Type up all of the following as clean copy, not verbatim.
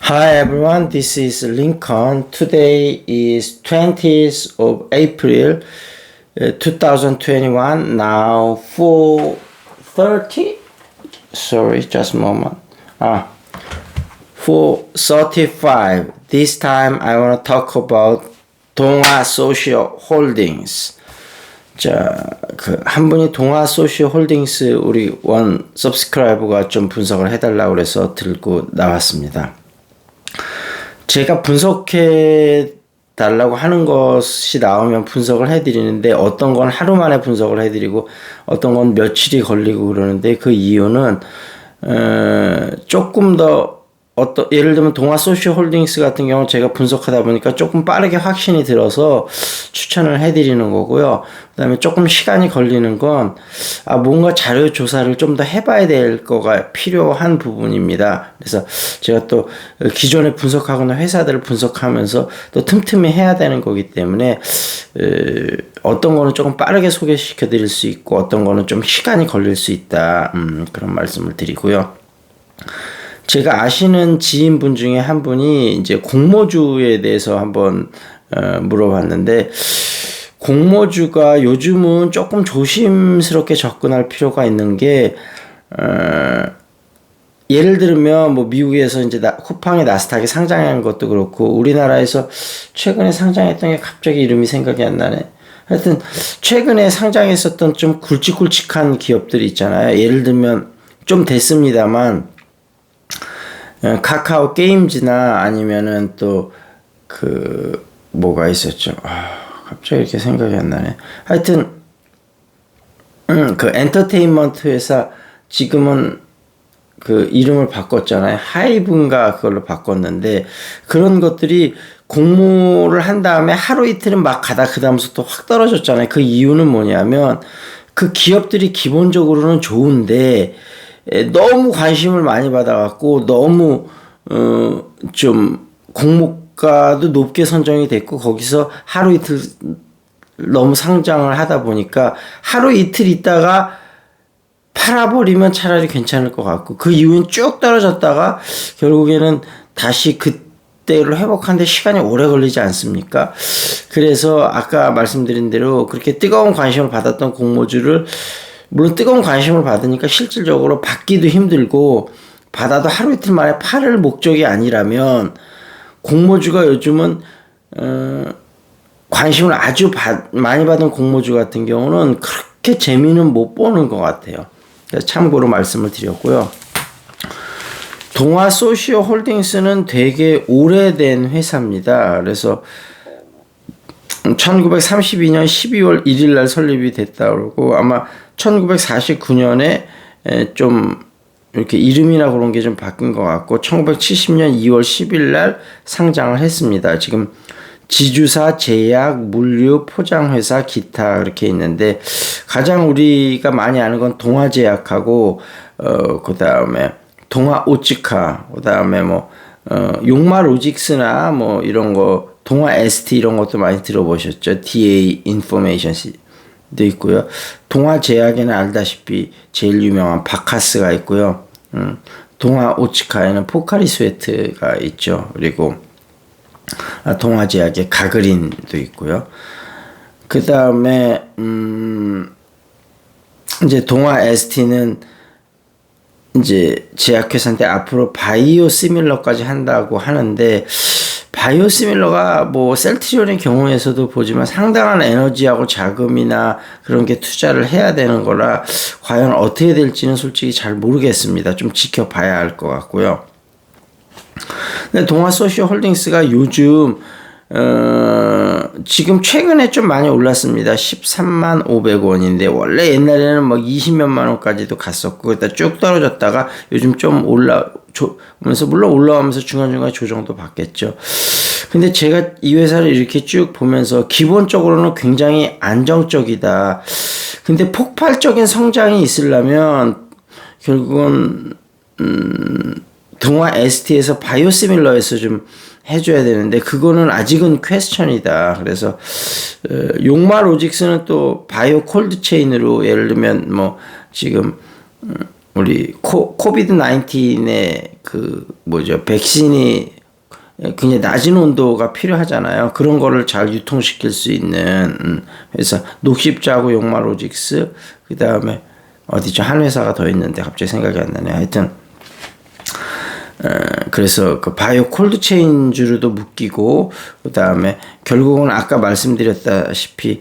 Hi everyone, this is Lincoln. Today is 20th of April 2021. Now 4:30. Sorry, just a moment. 4:35. This time I want to talk about 동아 Social Holdings. 한 분이 동아 소시오 홀딩스 우리 원 서브스크라이버가 좀 분석을 해달라고 그래서 들고 나왔습니다. 제가 분석해 달라고 하는 것이 나오면 분석을 해드리는데 어떤 건 하루 만에 분석을 해드리고 어떤 건 며칠이 걸리고 그러는데 그 이유는 조금 더 예를 들면 동아 소시오 홀딩스 같은 경우 제가 분석하다 보니까 조금 빠르게 확신이 들어서 추천을 해드리는 거고요. 그 다음에 조금 시간이 걸리는 건 뭔가 자료 조사를 좀 더 해봐야 될 거가 필요한 부분입니다. 그래서 제가 또 기존에 분석하거나 회사들을 분석하면서 또 틈틈이 해야 되는 거기 때문에 어떤 거는 조금 빠르게 소개시켜 드릴 수 있고 어떤 거는 좀 시간이 걸릴 수 있다. 그런 말씀을 드리고요. 제가 아시는 지인분 중에 한 분이 이제 공모주에 대해서 한번 물어봤는데 공모주가 요즘은 조금 조심스럽게 접근할 필요가 있는 게 예를 들면 뭐 미국에서 이제 쿠팡이 나스닥에 상장한 것도 그렇고 우리나라에서 최근에 상장했던 게 갑자기 이름이 생각이 안 나네. 하여튼 최근에 상장했었던 좀 굵직굵직한 기업들이 있잖아요. 예를 들면 좀 됐습니다만 카카오 게임즈나 아니면은 또 뭐가 있었죠. 갑자기 이렇게 생각이 안 나네. 하여튼 그 엔터테인먼트 회사 지금은 그 이름을 바꿨잖아요. 하이브인가 그걸로 바꿨는데 그런 것들이 공모를 한 다음에 하루 이틀은 막 가다 그 다음부터 또 확 떨어졌잖아요. 그 이유는 뭐냐면 그 기업들이 기본적으로는 좋은데 너무 관심을 많이 받아갖고 너무 좀 공모가도 높게 선정이 됐고 거기서 하루 이틀 너무 상장을 하다 보니까 하루 이틀 있다가 팔아버리면 차라리 괜찮을 것 같고 그 이후엔 쭉 떨어졌다가 결국에는 다시 그때로 회복하는데 시간이 오래 걸리지 않습니까? 그래서 아까 말씀드린 대로 그렇게 뜨거운 관심을 받았던 공모주를 물론 뜨거운 관심을 받으니까 실질적으로 받기도 힘들고 받아도 하루 이틀 만에 팔을 목적이 아니라면 공모주가 요즘은 관심을 아주 많이 받은 공모주 같은 경우는 그렇게 재미는 못 보는 것 같아요. 참고로 말씀을 드렸고요. 동아 소시오 홀딩스는 되게 오래된 회사입니다. 그래서 1932년 12월 1일 날 설립이 됐다고 그러고 아마 1949년에 좀 이렇게 이름이나 그런 게 좀 바뀐 것 같고 1970년 2월 10일 날 상장을 했습니다. 지금 지주사, 제약, 물류, 포장회사, 기타 이렇게 있는데 가장 우리가 많이 아는 건 동아제약하고 그 다음에 동아오치카, 그 다음에 뭐 용마로직스나 뭐 이런 거 동아 ST 이런 것도 많이 들어보셨죠. DA 인포메이션도 있고요. 동아 제약에는 알다시피 제일 유명한 바카스가 있고요. 동아 오치카에는 포카리 스웨트가 있죠. 그리고 동아 제약에 가그린도 있고요. 그 다음에 이제 동아 ST는 이제 제약회사인데 앞으로 바이오 시밀러까지 한다고 하는데 바이오시밀러가 뭐 셀트리온의 경우에서도 보지만 상당한 에너지하고 자금이나 그런 게 투자를 해야 되는 거라 과연 어떻게 될지는 솔직히 잘 모르겠습니다. 좀 지켜봐야 할 것 같고요. 근데 동아 소시오 홀딩스가 요즘 지금 최근에 좀 많이 올랐습니다. 13만 500원인데 원래 옛날에는 막 20몇만 원까지도 갔었고 그러다 쭉 떨어졌다가 요즘 좀 올라오면서 물론 올라오면서 중간중간 조정도 받겠죠. 근데 제가 이 회사를 이렇게 쭉 보면서 기본적으로는 굉장히 안정적이다. 근데 폭발적인 성장이 있으려면 결국은 동아 ST에서 바이오시밀러에서 좀 해줘야 되는데 그거는 아직은 퀘스천이다. 그래서 용마로직스는 또 바이오 콜드체인으로 예를 들면 뭐 지금 우리 코비드 19의 그 백신이 굉장히 낮은 온도가 필요하잖아요. 그런 거를 잘 유통시킬 수 있는 회사. 녹십자하고 용마로직스, 그 다음에 어디죠? 한 회사가 더 있는데 갑자기 생각이 안 나네요. 하여튼 그래서 그 바이오 콜드체인주로도 묶이고, 그 다음에 결국은 아까 말씀드렸다시피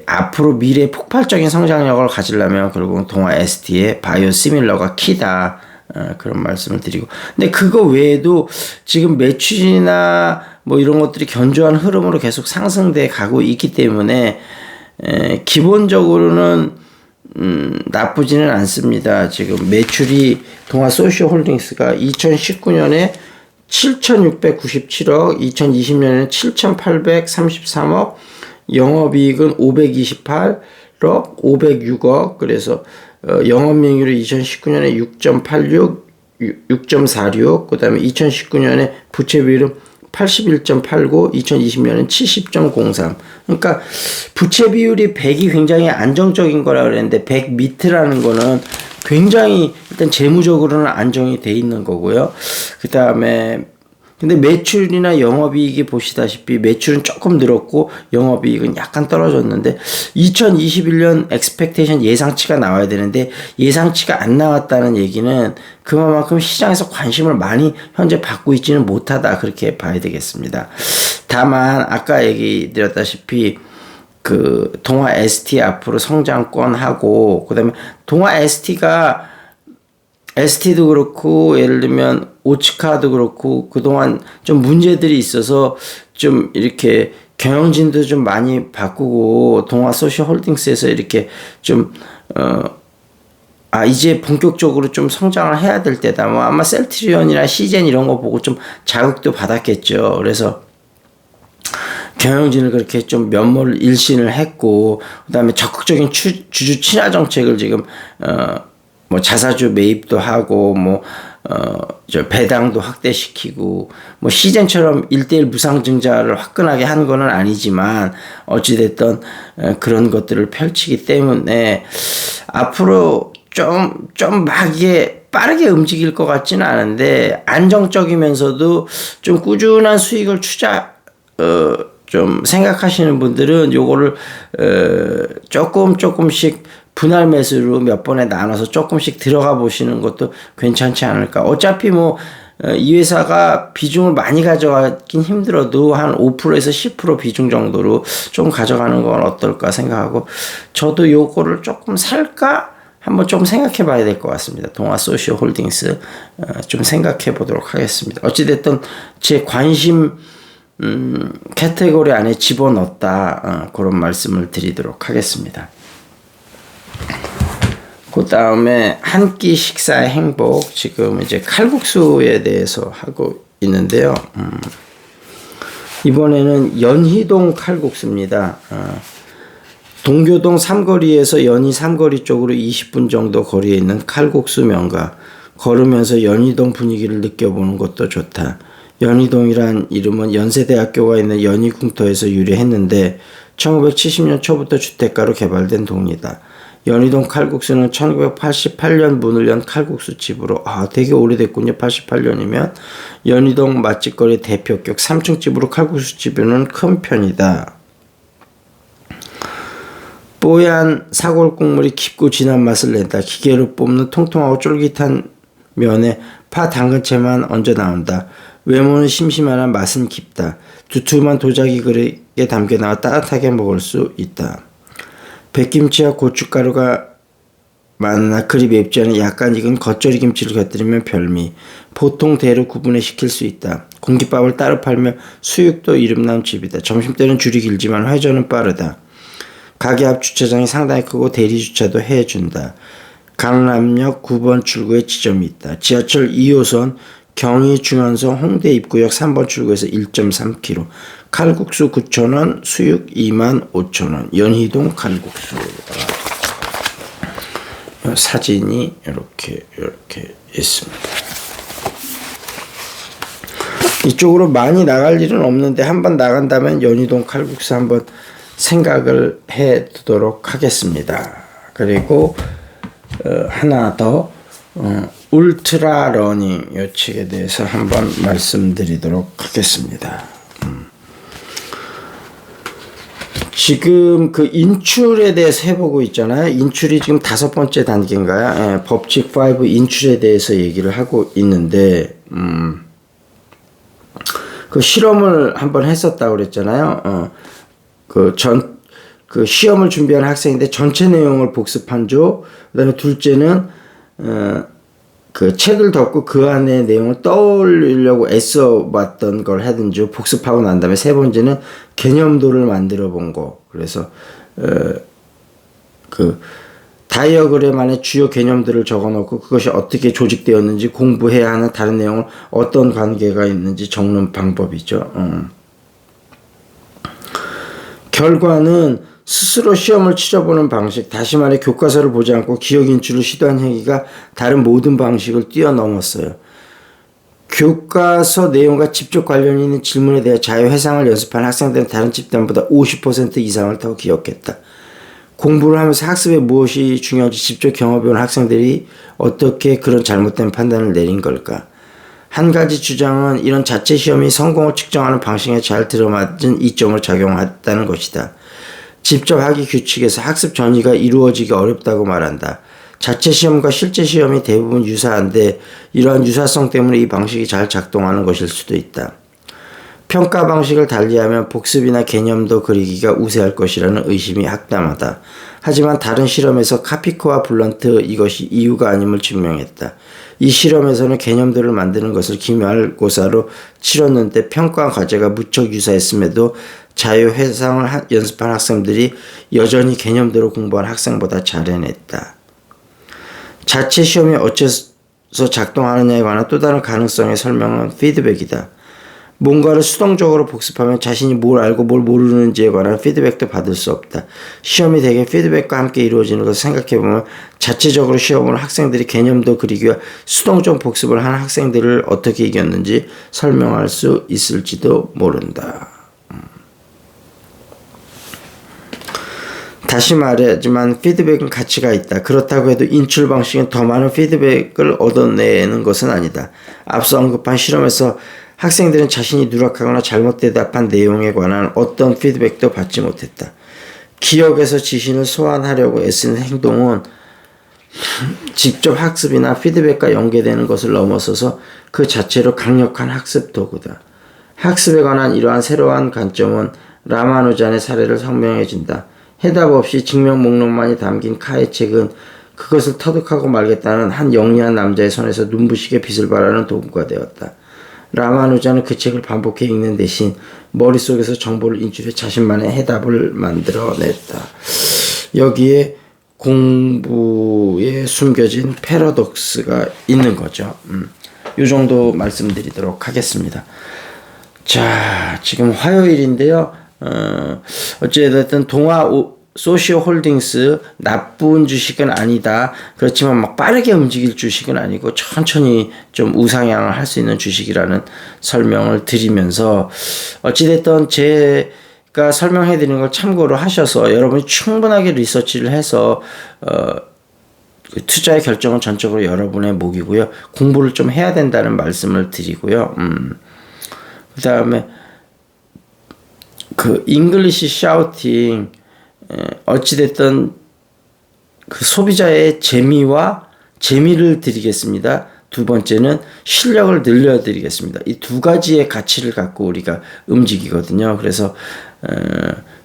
앞으로 미래 폭발적인 성장력을 가지려면 결국은 동아 ST의 바이오 시밀러가 키다. 그런 말씀을 드리고, 근데 그거 외에도 지금 매출이나 뭐 이런 것들이 견조한 흐름으로 계속 상승돼 가고 있기 때문에 기본적으로는 나쁘지는 않습니다. 지금 매출이 동아 소시오홀딩스가 2019년에 7,697억, 2020년에는 7,833억, 영업이익은 528억, 506억, 그래서 영업이익률이 2019년에 6.86, 6.46, 그 다음에 2019년에 부채 비율은 81.89, 2020년엔 70.03. 그러니까 부채 비율이 100이 굉장히 안정적인 거라 그랬는데 100 밑이라는 거는 굉장히 일단 재무적으로는 안정이 돼 있는 거고요. 그 다음에 근데 매출이나 영업이익이 보시다시피 매출은 조금 늘었고 영업이익은 약간 떨어졌는데 2021년 엑스펙테이션 예상치가 나와야 되는데 예상치가 안 나왔다는 얘기는 그만큼 시장에서 관심을 많이 현재 받고 있지는 못하다, 그렇게 봐야 되겠습니다. 다만 아까 얘기 드렸다시피 그 동아 ST 앞으로 성장권하고, 그 다음에 동아 ST도 그렇고 예를 들면 오츠카도 그렇고 그동안 좀 문제들이 있어서 좀 이렇게 경영진도 좀 많이 바꾸고 동아 소시홀딩스에서 이렇게 좀 이제 본격적으로 좀 성장을 해야 될 때다. 뭐 아마 셀트리온이나 시젠 이런 거 보고 좀 자극도 받았겠죠. 그래서 경영진을 그렇게 좀 면모를 일신을 했고, 그다음에 적극적인 주주 친화 정책을 지금 뭐 자사주 매입도 하고 저 배당도 확대시키고, 뭐 시젠처럼 1:1 무상증자를 화끈하게 한 거는 아니지만 어찌됐든 그런 것들을 펼치기 때문에 앞으로 좀 막 이게 빠르게 움직일 것 같지는 않은데 안정적이면서도 좀 꾸준한 수익을 좀 생각하시는 분들은 요거를 조금씩 분할 매수로 몇 번에 나눠서 조금씩 들어가 보시는 것도 괜찮지 않을까. 어차피 이 회사가 비중을 많이 가져가긴 힘들어도 한 5%에서 10% 비중 정도로 좀 가져가는 건 어떨까 생각하고, 저도 요거를 조금 살까 한번 좀 생각해 봐야 될 것 같습니다. 동아 소시오홀딩스 좀 생각해 보도록 하겠습니다. 어찌됐든 제 관심 카테고리 안에 집어넣었다, 그런 말씀을 드리도록 하겠습니다. 그 다음에 한 끼 식사의 행복, 지금 이제 칼국수에 대해서 하고 있는데요. 이번에는 연희동 칼국수입니다. 동교동 삼거리에서 연희 삼거리 쪽으로 20분 정도 거리에 있는 칼국수 명가. 걸으면서 연희동 분위기를 느껴보는 것도 좋다. 연희동이란 이름은 연세대학교가 있는 연희궁터에서 유래했는데 1970년 초부터 주택가로 개발된 동이다. 연희동 칼국수는 1988년 문을 연 칼국수집으로, 되게 오래됐군요. 88년이면 연희동 맛집거리 대표격 3층 집으로 칼국수집에는 큰 편이다. 뽀얀 사골 국물이 깊고 진한 맛을 낸다. 기계로 뽑는 통통하고 쫄깃한 면에 파 당근채만 얹어 나온다. 외모는 심심하나 맛은 깊다. 두툼한 도자기 그릇에 담겨 나와 따뜻하게 먹을 수 있다. 백김치와 고춧가루가 많으나 그리 맵지 않은 약간 익은 겉절이 김치를 곁들이면 별미. 보통 대로 구분해 시킬 수 있다. 공깃밥을 따로 팔며 수육도 이름난 집이다. 점심때는 줄이 길지만 회전은 빠르다. 가게 앞 주차장이 상당히 크고 대리 주차도 해준다. 강남역 9번 출구에 지점이 있다. 지하철 2호선 경의중앙선 홍대 입구역 3번 출구에서 1.3km. 칼국수 9,000원, 수육 25,000원. 연희동 칼국수. 사진이 이렇게 있습니다. 이쪽으로 많이 나갈 일은 없는데 한번 나간다면 연희동 칼국수 한번 생각을 해 두도록 하겠습니다. 그리고 하나 더 울트라 러닝 이 책에 대해서 한번 말씀드리도록 하겠습니다. 지금 그 인출에 대해서 해보고 있잖아요. 인출이 지금 5번째 단계인가요? 예, 법칙 5 인출에 대해서 얘기를 하고 있는데, 그 실험을 한번 했었다고 그랬잖아요. 그 시험을 준비하는 학생인데 전체 내용을 복습한 조, 그 다음에 둘째는, 그 책을 덮고 그 안에 내용을 떠올리려고 애써 봤던 걸 하든지 복습하고 난 다음에 세 번째는 개념도를 만들어 본 거. 그래서 그 다이어그램 안에 주요 개념들을 적어 놓고 그것이 어떻게 조직되었는지 공부해야 하는 다른 내용을 어떤 관계가 있는지 적는 방법이죠. 결과는 스스로 시험을 치러보는 방식, 다시 말해 교과서를 보지 않고 기억 인출을 시도한 행위가 다른 모든 방식을 뛰어넘었어요. 교과서 내용과 직접 관련 있는 질문에 대해 자유회상을 연습한 학생들은 다른 집단보다 50% 이상을 더 기억했다. 공부를 하면서 학습에 무엇이 중요한지 직접 경험해온 학생들이 어떻게 그런 잘못된 판단을 내린 걸까? 한 가지 주장은 이런 자체 시험이 성공을 측정하는 방식에 잘 들어맞은 이점을 작용했다는 것이다. 직접 하기 규칙에서 학습 전이가 이루어지기 어렵다고 말한다. 자체 시험과 실제 시험이 대부분 유사한데 이러한 유사성 때문에 이 방식이 잘 작동하는 것일 수도 있다. 평가 방식을 달리하면 복습이나 개념도 그리기가 우세할 것이라는 의심이 학담하다. 하지만 다른 실험에서 카피코와 블런트 이것이 이유가 아님을 증명했다. 이 실험에서는 개념들을 만드는 것을 기말고사로 치렀는데 평가 과제가 무척 유사했음에도 자유회상을 연습한 학생들이 여전히 개념대로 공부한 학생보다 잘 해냈다. 자체 시험이 어째서 작동하느냐에 관한 또 다른 가능성의 설명은 피드백이다. 뭔가를 수동적으로 복습하면 자신이 뭘 알고 뭘 모르는지에 관한 피드백도 받을 수 없다. 시험이 대개 피드백과 함께 이루어지는 것을 생각해보면 자체적으로 시험을 학생들이 개념도 그리기 위해 수동적 복습을 한 학생들을 어떻게 이겼는지 설명할 수 있을지도 모른다. 다시 말하지만 피드백은 가치가 있다. 그렇다고 해도 인출 방식은 더 많은 피드백을 얻어내는 것은 아니다. 앞서 언급한 실험에서 학생들은 자신이 누락하거나 잘못 대답한 내용에 관한 어떤 피드백도 받지 못했다. 기억에서 지신을 소환하려고 애쓰는 행동은 직접 학습이나 피드백과 연계되는 것을 넘어서서 그 자체로 강력한 학습 도구다. 학습에 관한 이러한 새로운 관점은 라마누잔의 사례를 설명해준다. 해답 없이 증명 목록만이 담긴 카의 책은 그것을 터득하고 말겠다는 한 영리한 남자의 손에서 눈부시게 빛을 발하는 도구가 되었다. 라마누자는 그 책을 반복해 읽는 대신 머릿속에서 정보를 인출해 자신만의 해답을 만들어냈다. 여기에 공부에 숨겨진 패러독스가 있는 거죠. 이 정도 말씀드리도록 하겠습니다. 자, 지금 화요일인데요. 어찌됐든 동아 소시오 홀딩스 나쁜 주식은 아니다. 그렇지만 막 빠르게 움직일 주식은 아니고 천천히 좀 우상향을 할 수 있는 주식이라는 설명을 드리면서 어찌됐든 제가 설명해 드리는 걸 참고로 하셔서 여러분이 충분하게 리서치를 해서 투자의 결정은 전적으로 여러분의 몫이고요. 공부를 좀 해야 된다는 말씀을 드리고요. 그 다음에 그 잉글리시 샤우팅 어찌됐든 그 소비자의 재미를 드리겠습니다. 두 번째는 실력을 늘려드리겠습니다. 이 두 가지의 가치를 갖고 우리가 움직이거든요. 그래서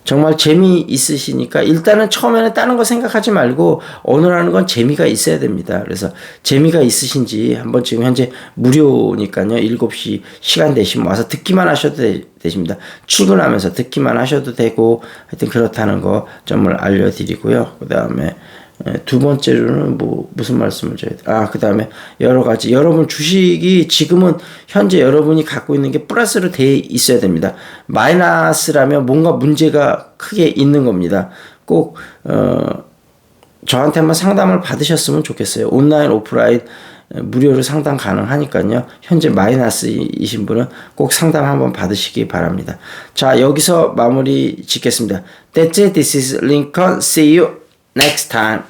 정말 재미있으시니까 일단은 처음에는 다른 거 생각하지 말고 오늘 하는 건 재미가 있어야 됩니다. 그래서 재미가 있으신지 한번 지금 현재 무료니까요. 7시 시간 되시면 와서 듣기만 하셔도 되십니다. 출근하면서 듣기만 하셔도 되고 하여튼 그렇다는 거 점을 알려드리고요. 그 다음에 두 번째로는 무슨 말씀을 드려야 돼? 그 다음에 여러 가지 여러분 주식이 지금은 현재 여러분이 갖고 있는 게 플러스로 돼 있어야 됩니다. 마이너스라면 뭔가 문제가 크게 있는 겁니다. 꼭 저한테 한번 상담을 받으셨으면 좋겠어요. 온라인 오프라인 무료로 상담 가능하니까요. 현재 마이너스이신 분은 꼭 상담 한번 받으시기 바랍니다. 자, 여기서 마무리 짓겠습니다. That's it. This is Lincoln. See you next time.